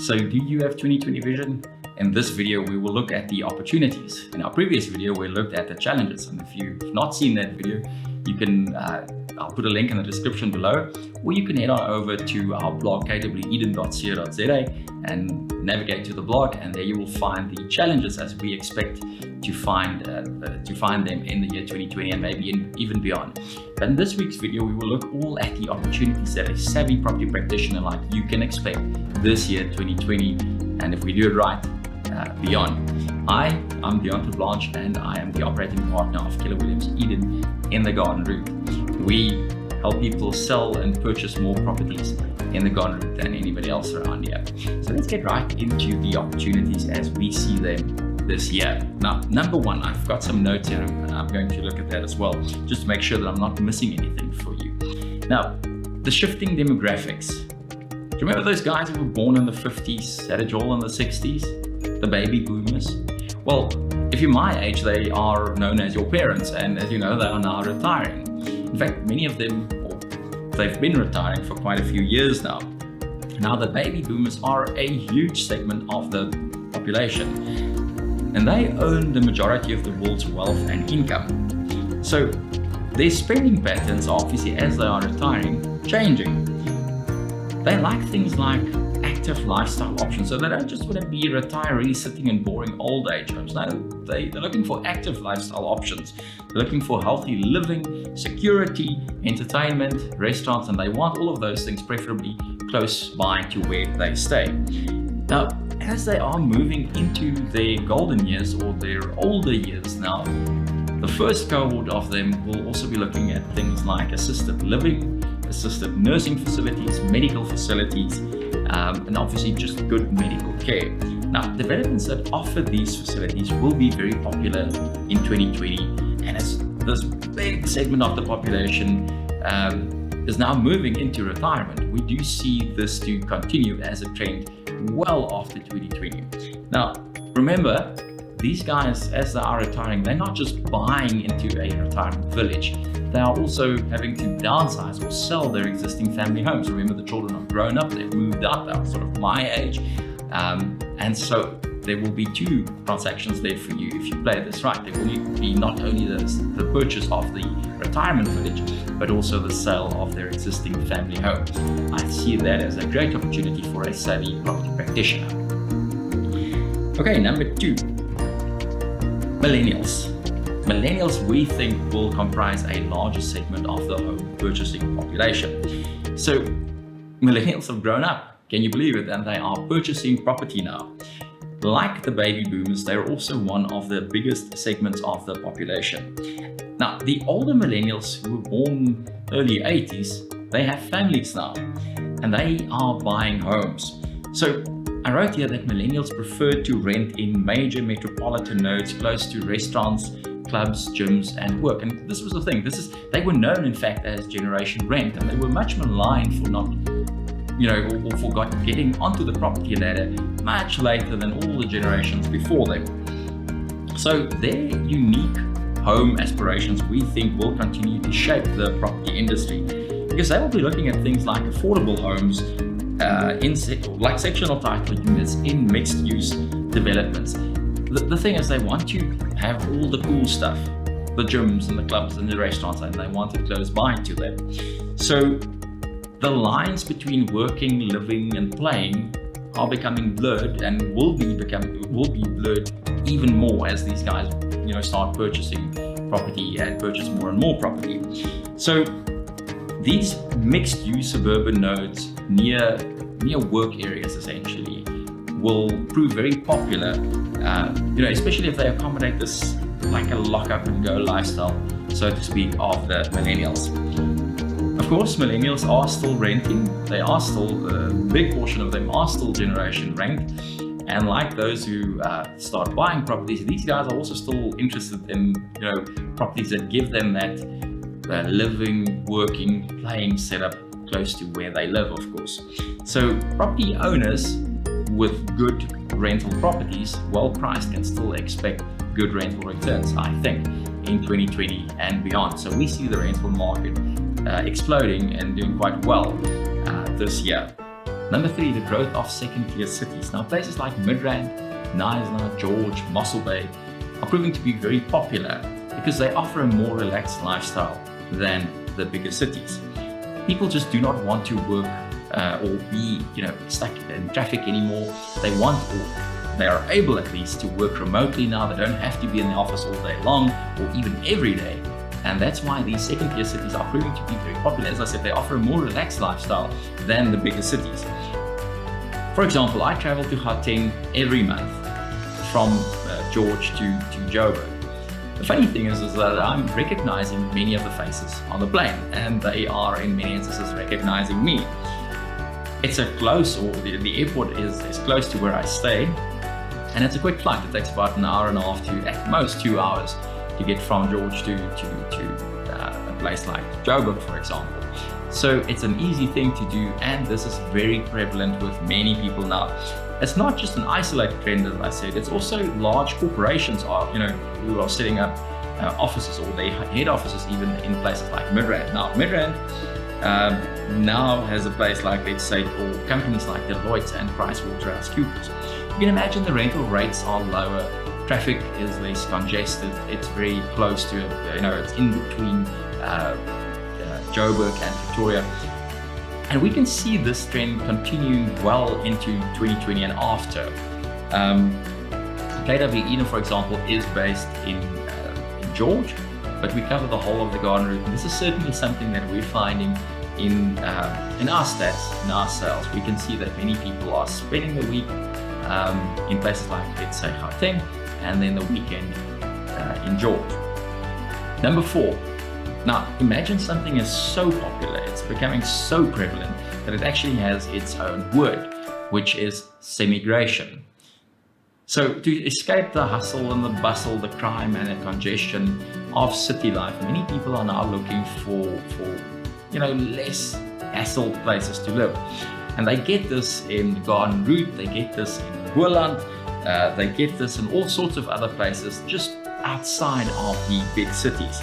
So do you have 2020 vision? In this video, we will look at the opportunities. In our previous video, we looked at the challenges. And if you've not seen that video, you can, I'll put a link in the description below, or you can head on over to our blog, kweden.co.za, and navigate to the blog, and there you will find the challenges as we expect to find them in the year 2020 and maybe even beyond. But in this week's video, we will look all at the opportunities that a savvy property practitioner like you can expect this year 2020, and if we do it right, beyond. I'm Deonta Blanche, and I am the operating partner of Keller Williams Eden in the Garden Route. We help people sell and purchase more properties in the Garden Route than anybody else around here. So let's get right into the opportunities as we see them this year. Now, number one, I've got some notes here, and I'm going to look at that as well, just to make sure that I'm not missing anything for you. Now, the shifting demographics. Do you remember those guys who were born in the 50s, had a jaw in the 60s? The baby boomers? Well, if you're my age, they are known as your parents, and as you know, they are now retiring. In fact, many of them, they've been retiring for quite a few years now. Now, the baby boomers are a huge segment of the population, and they own the majority of the world's wealth and income. So their spending patterns are obviously, as they are retiring, changing. They like things like active lifestyle options, so they don't just want to be retirees sitting in boring old age homes. No, they're looking for active lifestyle options. They're looking for healthy living, security, entertainment, restaurants, and they want all of those things preferably close by to where they stay. Now, as they are moving into their golden years or their older years now, the first cohort of them will also be looking at things like assisted living, assisted nursing facilities, medical facilities, and obviously just good medical care. Now, developments that offer these facilities will be very popular in 2020, and as this big segment of the population is now moving into retirement, we do see this to continue as a trend well after 2020. Now, remember, these guys, as they are retiring, they're not just buying into a retirement village. They are also having to downsize or sell their existing family homes. Remember, the children have grown up, they've moved out, they're sort of my age. And so there will be two transactions there for you if you play this right. There will be not only the purchase of the retirement village, but also the sale of their existing family homes. I see that as a great opportunity for a savvy property practitioner. Okay, number two, millennials. Millennials, we think, will comprise a larger segment of the home purchasing population. So millennials have grown up, can you believe it? And they are purchasing property now. Like the baby boomers, they're also one of the biggest segments of the population. Now, the older millennials who were born early 80s, they have families now, and they are buying homes. So I wrote here that millennials prefer to rent in major metropolitan nodes close to restaurants, clubs, gyms, and work. And this was the thing. They were known, in fact, as Generation Rent, and they were much maligned for not, or for getting onto the property ladder much later than all the generations before them. So their unique home aspirations, we think, will continue to shape the property industry, because they will be looking at things like affordable homes, like sectional title units in mixed-use developments. The thing is, they want to have all the cool stuff, the gyms and the clubs and the restaurants, and they want it close by to them. So the lines between working, living, and playing are becoming blurred, and will be blurred even more as these guys, start purchasing property and purchase more and more property. So these mixed-use suburban nodes near work areas essentially will prove very popular, especially if they accommodate this like a lock-up-and-go lifestyle, so to speak, of the millennials. Of course, millennials are still renting. They are still, a big portion of them are still Generation Rent. And like those who start buying properties, these guys are also still interested in, properties that give them that living, working, playing setup close to where they live, of course. So property owners with good rental properties, well priced, can still expect good rental returns, I think, in 2020 and beyond. So we see the rental market exploding and doing quite well this year. Number 3, the growth of second-tier cities. Now, places like Midrand, Knysna, George, Mossel Bay are proving to be very popular because they offer a more relaxed lifestyle than the bigger cities. People just do not want to work or be, stuck in traffic anymore. They want, or they are able at least, to work remotely now. They don't have to be in the office all day long or even every day. And that's why these second-tier cities are proving to be very popular. As I said, they offer a more relaxed lifestyle than the bigger cities. For example, I travel to Gauteng every month from George to Joburg. The funny thing is that I'm recognizing many of the faces on the plane, and they are in many instances recognizing me. It's the airport is close to where I stay, and it's a quick flight. It takes about an hour and a half to at most 2 hours to get from George to a place like Joburg, for example. So it's an easy thing to do, and this is very prevalent with many people now. It's not just an isolated trend, as I said. It's also large corporations who are setting up offices, or they head offices even in places like Midrand. Now, Midrand now has a place like, let's say, or companies like Deloitte and PricewaterhouseCoopers. You can imagine the rental rates are lower. Traffic is less congested. It's very close to, it's in between Joburg and Pretoria. And we can see this trend continuing well into 2020 and after. KW Eden, for example, is based in George, but we cover the whole of the Garden Route. And this is certainly something that we're finding in our stats, in our sales. We can see that many people are spending the week in places like, let's say, Gauteng, and then the weekend in George. Number 4. Now, imagine something is so popular, it's becoming so prevalent that it actually has its own word, which is semigration. So to escape the hustle and the bustle, the crime and the congestion of city life, many people are now looking for less hassle places to live. And they get this in the Garden Route, they get this in Boland, they get this in all sorts of other places just outside of the big cities.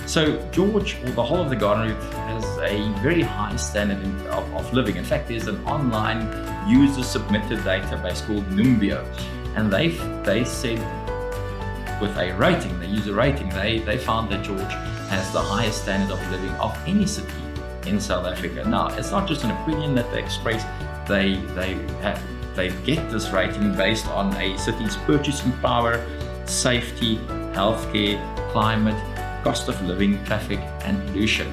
So George, or the whole of the Garden Route, has a very high standard of living. In fact, there's an online user-submitted database called Numbeo, and they said with a rating, the user rating, they found that George has the highest standard of living of any city in South Africa. Now, it's not just an opinion that they express. They get this rating based on a city's purchasing power, safety, healthcare, climate, cost of living, traffic, and pollution.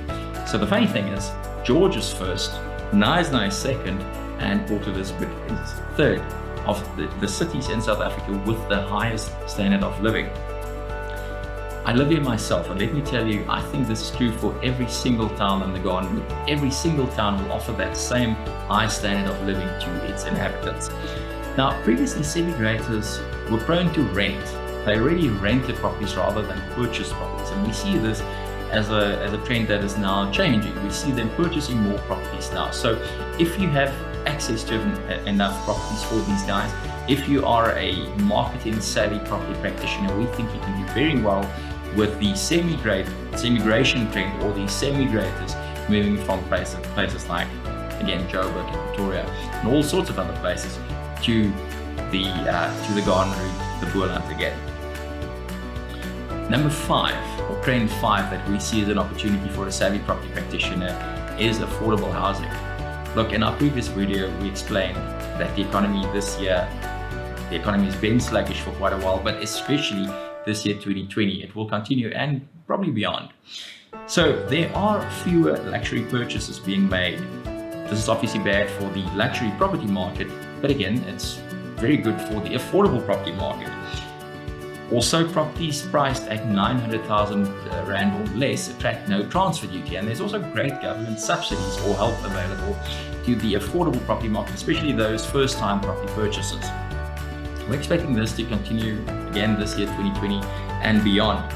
So the funny thing is, George is first, Knysna is second, and Port Elizabeth is third of the cities in South Africa with the highest standard of living. I live here myself, and let me tell you, I think this is true for every single town in the Garden Route. Every single town will offer that same high standard of living to its inhabitants. Now, previously, semigrators were prone to rent. They already rented properties rather than purchased properties, and we see this as a trend that is now changing. We see them purchasing more properties now. So if you have access to enough properties for these guys, if you are a marketing savvy property practitioner, we think you can do very well with the semigration trend, or the semigrators moving from places like, again, Joburg and Pretoria and all sorts of other places to the Garden Route, the Boland again. Number 5, or trend 5, that we see as an opportunity for a savvy property practitioner is affordable housing. Look, in our previous video, we explained that the economy has been sluggish for quite a while, but especially this year, 2020, it will continue and probably beyond. So there are fewer luxury purchases being made. This is obviously bad for the luxury property market, but again, it's very good for the affordable property market. Also, properties priced at 900,000 Rand or less attract no transfer duty, and there's also great government subsidies or help available to the affordable property market, especially those first-time property purchases. We're expecting this to continue again this year, 2020 and beyond.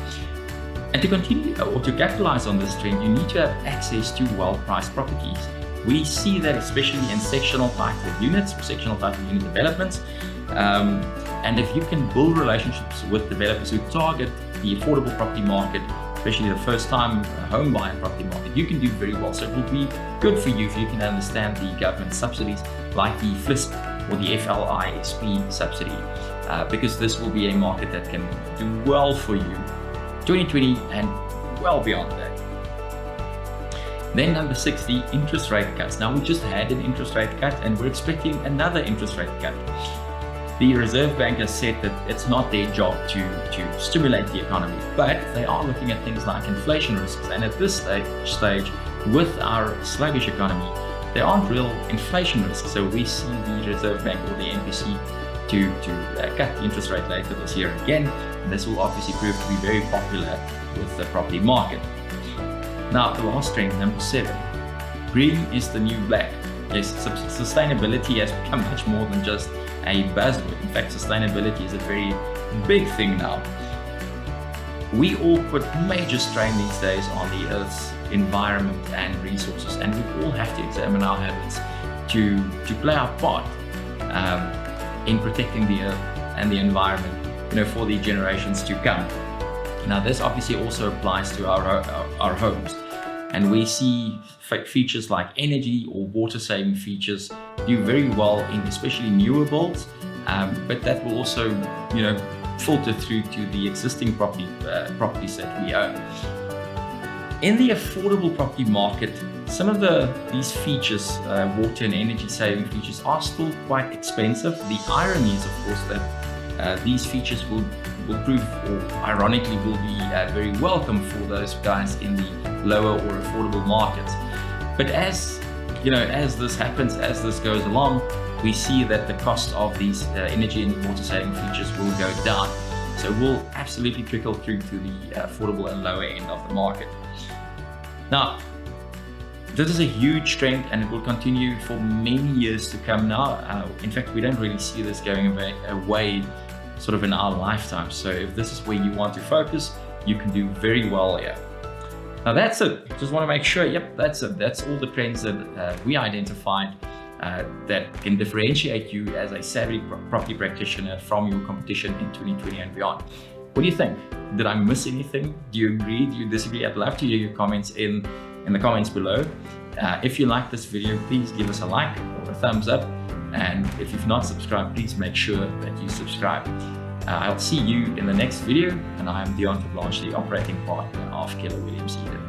And to continue or to capitalize on this trend, you need to have access to well-priced properties. We see that especially in sectional title units or sectional title unit developments. And if you can build relationships with developers who target the affordable property market especially the first time home buyer property market, you can do very well. So it will be good for you if you can understand the government subsidies like the FLISP or the FLISP subsidy, because this will be a market that can do well for you 2020 and well beyond that. Then number 6, the interest rate cuts. Now we just had an interest rate cut and we're expecting another interest rate cut. The Reserve Bank has said that it's not their job to stimulate the economy, but they are looking at things like inflation risks. And at this stage, with our sluggish economy, there aren't real inflation risks. So we see the Reserve Bank or the MPC to cut the interest rate later this year again. And this will obviously prove to be very popular with the property market. Now, the last trend, number 7, green is the new black. Yes, sustainability has become much more than just a buzzword. In fact, sustainability is a very big thing now. We all put major strain these days on the Earth's environment and resources, and we all have to examine our habits to play our part in protecting the Earth and the environment, for the generations to come. Now, this obviously also applies to our homes, and we see features like energy or water-saving features do very well in especially newer builds, but that will also, filter through to the existing properties that we own. In the affordable property market, some of these features, water and energy-saving features, are still quite expensive. The irony is, of course, that these features will prove, or ironically will be very welcome for those guys in the lower or affordable markets. But as this happens, as this goes along, we see that the cost of these energy and water saving features will go down. So it will absolutely trickle through to the affordable and lower end of the market. Now, this is a huge trend and it will continue for many years to come now. In fact, we don't really see this going away sort of in our lifetime. So if this is where you want to focus, you can do very well here. Now that's it. Just want to make sure, that's it. That's all the trends that we identified that can differentiate you as a savvy property practitioner from your competition in 2020 and beyond. What do you think? Did I miss anything? Do you agree? Do you disagree? I'd love to hear your comments in the comments below. If you like this video, please give us a like or a thumbs up. And if you've not subscribed, please make sure that you subscribe. I'll see you in the next video, and I am Deon Blanche, the operating partner of Keller Williams Eden.